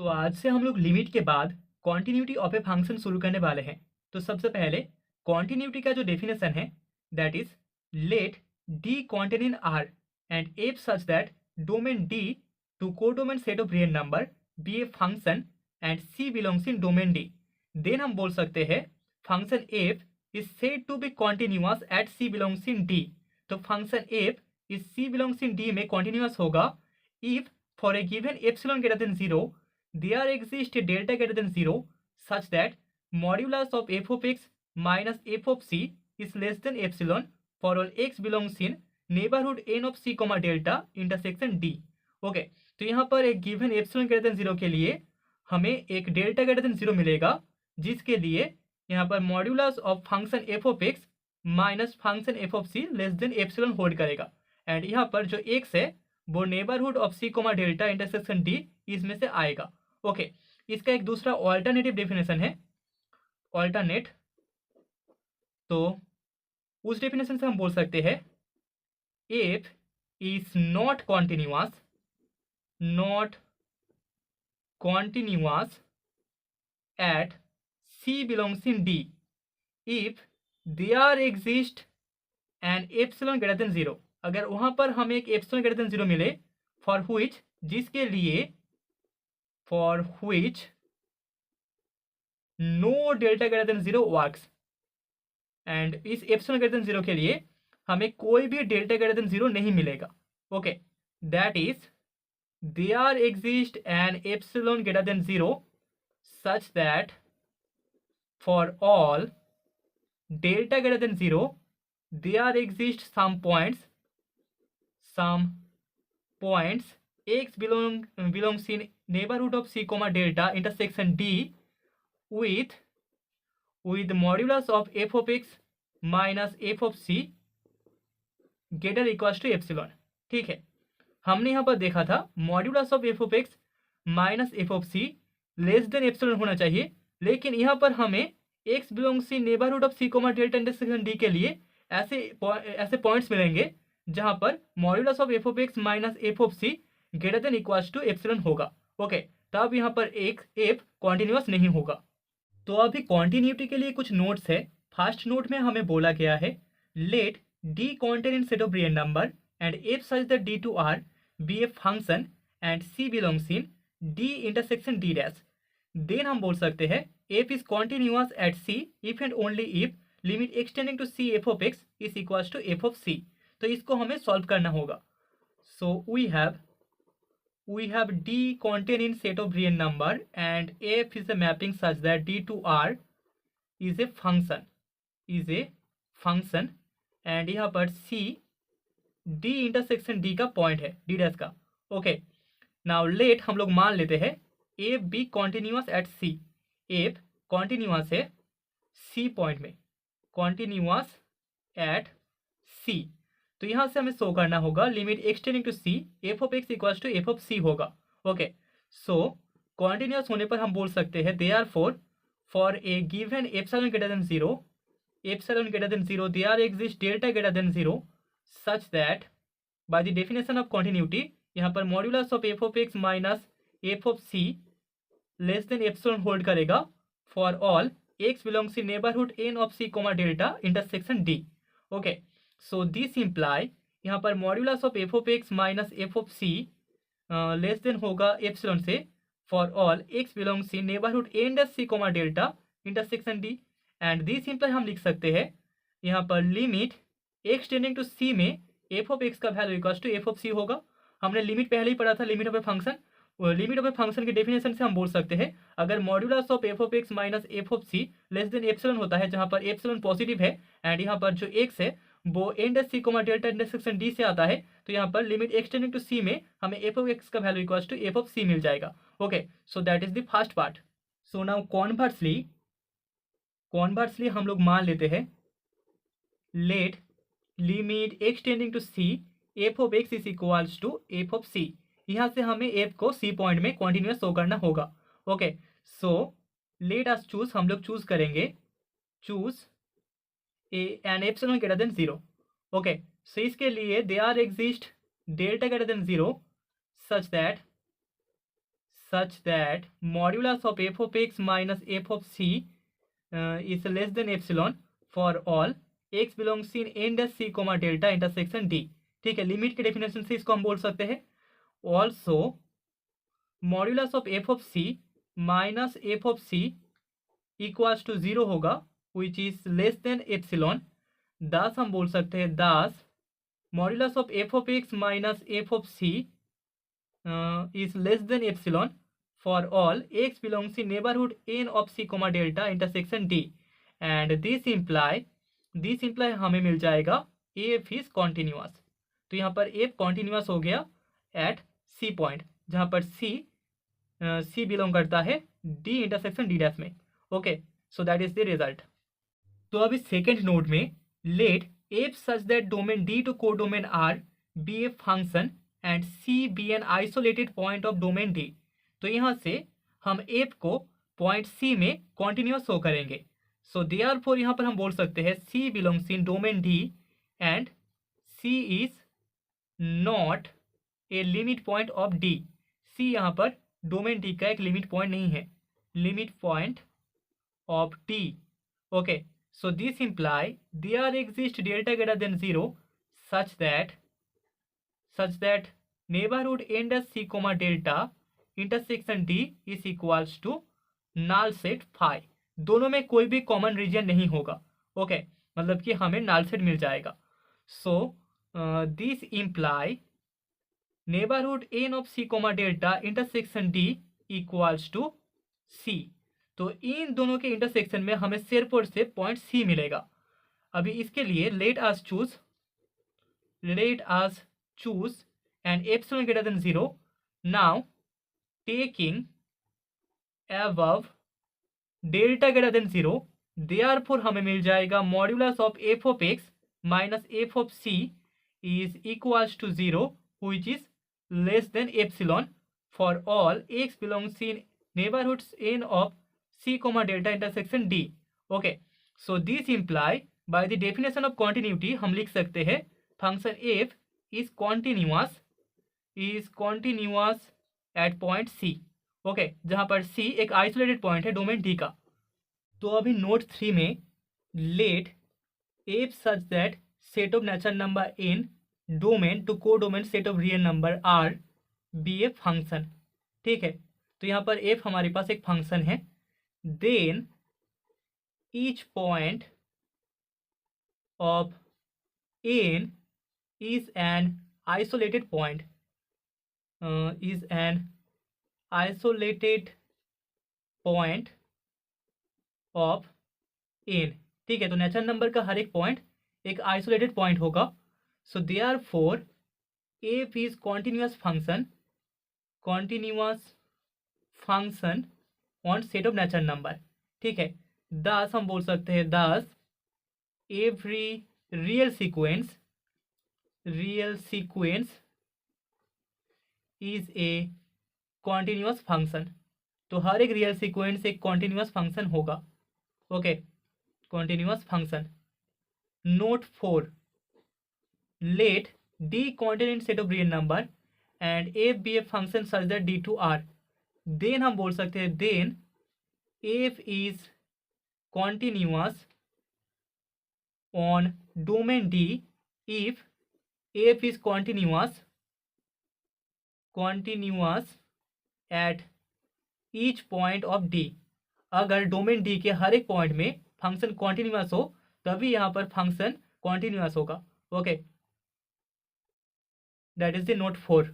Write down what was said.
तो आज से हम लोग लिमिट के बाद कॉन्टिन्यूटी ऑफ ए फंक्शन शुरू करने वाले हैं। तो सबसे पहले कॉन्टिन्यूटी का जो डेफिनेशन है that is let D contain in R and F such that domain D to codomain set of real number be a function and C belongs in domain D. Then हम बोल सकते हैं function F is said to be continuous at C belongs in D. तो function F is C belongs in D में continuous होगा if for a given epsilon greater than 0 there exists a delta greater than 0 such that modulus of f of x minus f of c is less than epsilon for all x belongs in neighborhood n of c comma delta intersection d। Okay, तो यहाँ पर एक given epsilon greater than 0 के लिए हमें एक delta greater than 0 मिलेगा जिसके लिए यहाँ पर modulus of function f of x minus function f of c less than epsilon hold करेगा। एंड यहाँ पर जो x है वो neighbourhood of c comma delta intersection d इसमें से आएगा। ओके, इसका एक दूसरा ऑल्टरनेटिव डेफिनेशन है ऑल्टरनेट। तो उस डेफिनेशन से हम बोल सकते हैं F is not continuous at C belongs in D if there exist an epsilon greater than 0। अगर वहां पर हमें एक एप्सिलॉन ग्रेटर देन 0 मिले फॉर व्हिच जिसके लिए for which no delta greater than 0 works। And इस एप्सिलॉन ग्रेटर देन 0 के लिए हमें कोई भी डेल्टा ग्रेटर देन 0 नहीं मिलेगा। Okay, that is there exist an epsilon greater than 0 such that for all delta greater than 0 there exist some points x belongs in neighborhood of c comma delta intersection d with modulus of f of x minus f of c greater equals to epsilon। ठीक है, हमने यहाँ पर देखा था modulus of f of x minus f of c less than epsilon होना चाहिए, लेकिन यहाँ पर हमें x belongs in neighbourhood of c comma delta intersection d के लिए ऐसे पॉइंट्स मिलेंगे जहाँ पर modulus of f of x minus f of c greater than equals to epsilon होगा। ओके, तब यहाँ पर एक एफ कॉन्टिन्यूअस नहीं होगा। तो अभी कॉन्टिन्यूटी के लिए कुछ नोट्स है। फर्स्ट नोट में हमें बोला गया है let D contain in set of real number and F such that D to R be a function and C belongs in D intersection D dash. Then हम बोल सकते हैं F is continuous at C if and only if limit extending to C F of X is equals to F of C. तो इसको हमें solve करना होगा। सो we have d contain in set of real number and f is a mapping such that d to r is a function and यहाँ पर c d intersection d का point है d dash का। Okay, now let हम लोग मान लेते हैं f be continuous at c। f continuous है c पॉइंट में, कॉन्टिन्यूअस एट c। तो यहाँ से हमें शो करना होगा limit extending to C F of X equals to F of C होगा। ओके, सो कॉन्टिन्यूअस होने पर हम बोल सकते हैं therefore for a given epsilon greater than 0 there exist delta greater than 0 such that by the definition of continuity यहाँ पर modulus of F of X minus F of C less than epsilon hold करेगा for all X belongs in neighbourhood N of C comma delta intersection D. Okay, so this imply यहाँ पर modulus of F of X minus F of C less then होगा epsilon से for all X belongs in neighbourhood N dash C comma delta intersection D. And this imply हम लिख सकते हैं यहाँ पर लिमिट एक्सटेंडिंग टू सी में F of X का value equals to F of C होगा। हमने लिमिट पहले ही पढ़ा था, limit of a function. Limit of a function के डेफिनेशन से हम बोल सकते हैं अगर modulus of F of X minus F of C less than epsilon होता है जहाँ पर एप्सिलॉन पॉजिटिव है एंड यहाँ पर जो एक्स है वो N dash C comma delta intersection D से आता है, तो यहाँ पर लिमिट एक्सटेंडिंग टू सी में हमें एफ ऑफ एक्स का value equals to F of C मिल जाएगा। Okay, so that is the first part. So now conversely हम लोग मान लेते हैं let limit extending to C F of X is equals to F of C. यहाँ से हमें एफ को सी पॉइंट में कॉन्टिन्यूअस शो करना होगा। Okay, so let us choose, हम लोग चूज करेंगे choose N epsilon greater than 0। Okay, so इसके लिए there exist delta greater than 0 such such that modulus of f of x minus f of c is less than epsilon for all x belongs in n dash c comma delta intersection d. ठीक है, limit के definition से इसको हम बोल सकते हैं also modulus of F of C minus F of C equals to 0 होगा which is less than epsilon. Thus हम बोल सकते हैं thus modulus of F of X minus F of C is less than epsilon for all x belongs in neighborhood n of c comma delta intersection d, and this imply हमें मिल जाएगा f is continuous. तो यहाँ पर f continuous हो गया at c point जहाँ पर c belong करता है d इंटरसेक्शन d डैश में. Okay, so that is the result. तो अभी सेकेंड नोड में late f such that domain d to codomain r be a function and C be an isolated point of domain D. तो यहाँ से हम f को point C में continuous show करेंगे. सो देयरफॉर यहाँ पर हम बोल सकते हैं C belongs in domain D and C is not a limit point of D. C यहाँ पर डोमेन D का एक लिमिट पॉइंट नहीं है, limit point of D. Okay, so this imply there exist delta greater than 0 such that neighborhood n dash c comma delta intersection d is equals to null set phi. दोनों में कोई भी common reason नहीं होगा. Okay, मतलब कि हमें null set मिल जाएगा. सो this imply neighborhood n of c comma delta intersection d equals to c. तो इन दोनों के इंटरसेक्शन में हमें सिर्फ और सिर्फ पॉइंट c मिलेगा. अभी इसके लिए let us choose and epsilon greater than 0. Now taking above delta greater than 0, therefore हमें मिल जाएगा modulus of f of x minus f of c is equals to 0 which is less than epsilon for all x belongs in neighborhoods n of c comma delta intersection d. Okay, so this imply by the definition of continuity हम लिख सकते हैं function f is continuous at point C. Okay, जहां पर C एक isolated point है domain D का. तो अभी नोट 3 में late f such that set of natural number n domain to codomain set of real number r be a function. ठीक है, तो यहाँ पर f हमारे पास एक फंक्शन है. Then each point of n is an isolated point of n. ठीक है, तो नेचुरल नंबर का हर एक पॉइंट एक आइसोलेटेड पॉइंट होगा. So therefore f is continuous function on set of natural number. ठीक है, दस हम बोल सकते हैं thus every real sequence is a continuous function. तो हर एक रियल सीक्वेंस एक कॉन्टिन्यूअस फंक्शन होगा. Okay, continuous function. Note 4 let d continent set of real number and f be a function such that d to r. Then हम बोल सकते हैं then f is continuous on domain d if f is continuous at each point of d. अगर domain d के हर एक point में function continuous हो तभी यहाँ पर फंक्शन कॉन्टिन्यूअस होगा. Okay, that is the note 4.